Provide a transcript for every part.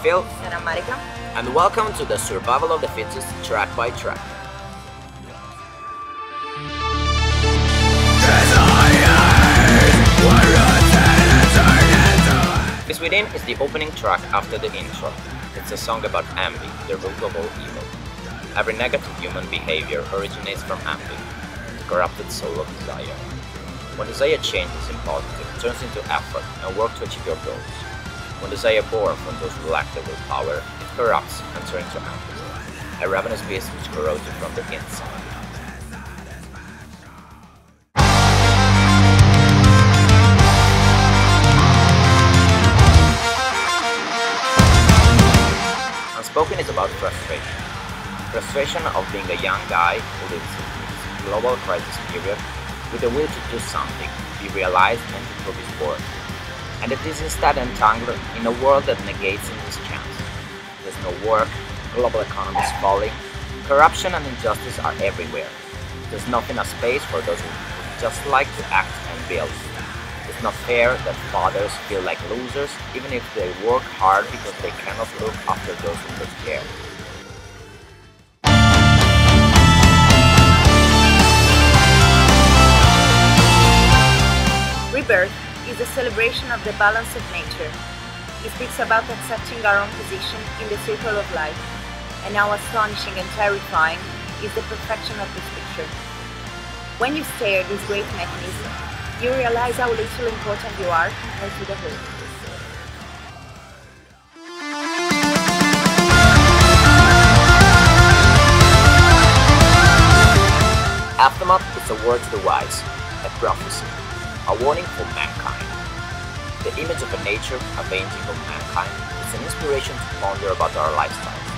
Phil. And I'm Marika. And welcome to the Survival of the Fittest track by track. This Within is the opening track after the intro. It's a song about envy, the root of all evil. Every negative human behavior originates from envy, the corrupted soul of desire. When desire changes in positive, it turns into effort and work to achieve your goals. When desire born from those who lack the willpower, it corrupts and turns into envy, a ravenous beast which corrodes you from the inside. Unspoken is about frustration. Frustration of being a young guy who lives in this global crisis period with the will to do something, be realized and to prove his worth. And it is instead entangled in a world that negates his chance. There's no work, global economy is falling, corruption and injustice are everywhere. There's not enough space for those who would just like to act and build. It's not fair that fathers feel like losers even if they work hard because they cannot look after those who take care. Rebirth is a celebration of the balance of nature. It speaks about accepting our own position in the circle of life, and how astonishing and terrifying is the perfection of this picture. When you stare at this great mechanism, you realize how little important you are compared to the whole. Aftermath is a word to the wise, a prophecy, a warning for mankind. The image of a nature avenging of mankind is an inspiration to ponder about our lifestyles.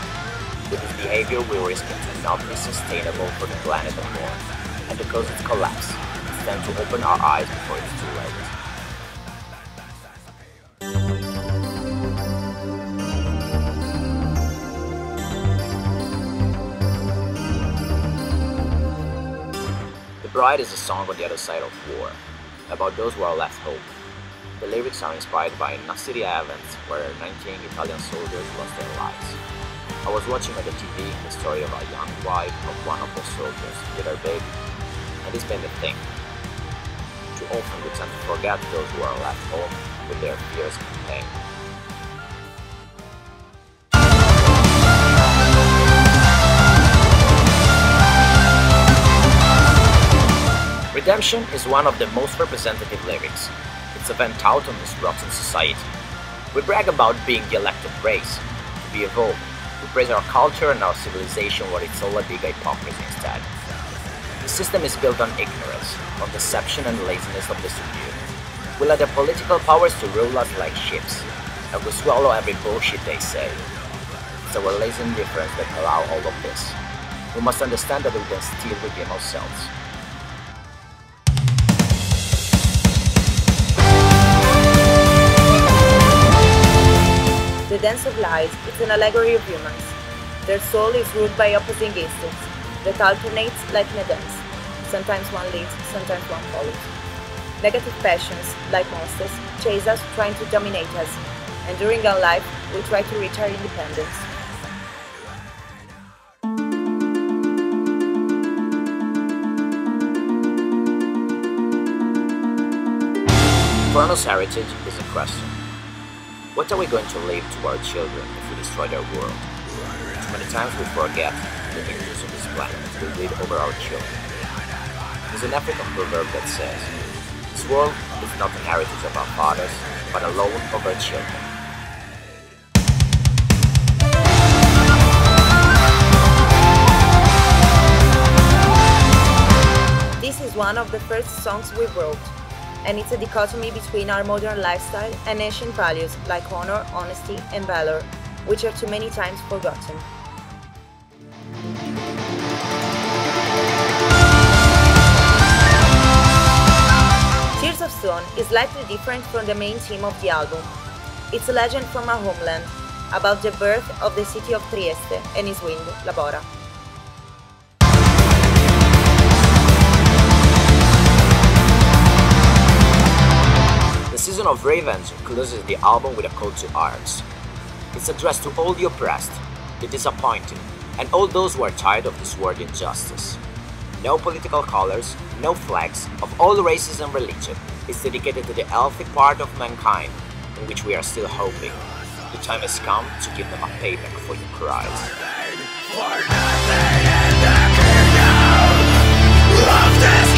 With this behavior, we risk it to not be sustainable for the planet anymore, and because it's collapsed, it's time to open our eyes before it's too late. The Bride is a song on the other side of war, about those who are left home. The lyrics are inspired by Nassiriya events where 19 Italian soldiers lost their lives. I was watching on the TV the story of a young wife of one of the soldiers with her baby, and this made me think. Too often we tend to forget those who are left home with their fears and pain. Redemption is one of the most representative lyrics. It's a vent out on this rotten society. We brag about being the elected race, to be evolved. We praise our culture and our civilization where it's all a big hypocrisy instead. The system is built on ignorance, on deception and laziness of the superior. We let the political powers to rule us like ships, and we swallow every bullshit they say. It's our lazy indifference that allow all of this. We must understand that we can still redeem ourselves. The Dance of Lies is an allegory of humans. Their soul is ruled by opposing instincts that alternates like in a dance. Sometimes one leads, sometimes one follows. Negative passions, like monsters, chase us, trying to dominate us, and during our life, we try to reach our independence. Chronos' heritage is a question. What are we going to leave to our children if we destroy their world? Too many times we forget the images of this planet we read over our children. There's an African proverb that says, "This world is not the heritage of our fathers, but a loan of our children." This is one of the first songs we wrote, and it's a dichotomy between our modern lifestyle and ancient values like honor, honesty, and valor, which are too many times forgotten. Tears of Stone is slightly different from the main theme of the album. It's a legend from our homeland, about the birth of the city of Trieste and its wind, La Bora. Season of Revenge closes the album with a call to arms. It's addressed to all the oppressed, the disappointed, and all those who are tired of this world injustice. No political colors, no flags, of all races and religion. It's dedicated to the healthy part of mankind, in which we are still hoping. The time has come to give them a payback for your cries. For nothing in the kingdom of this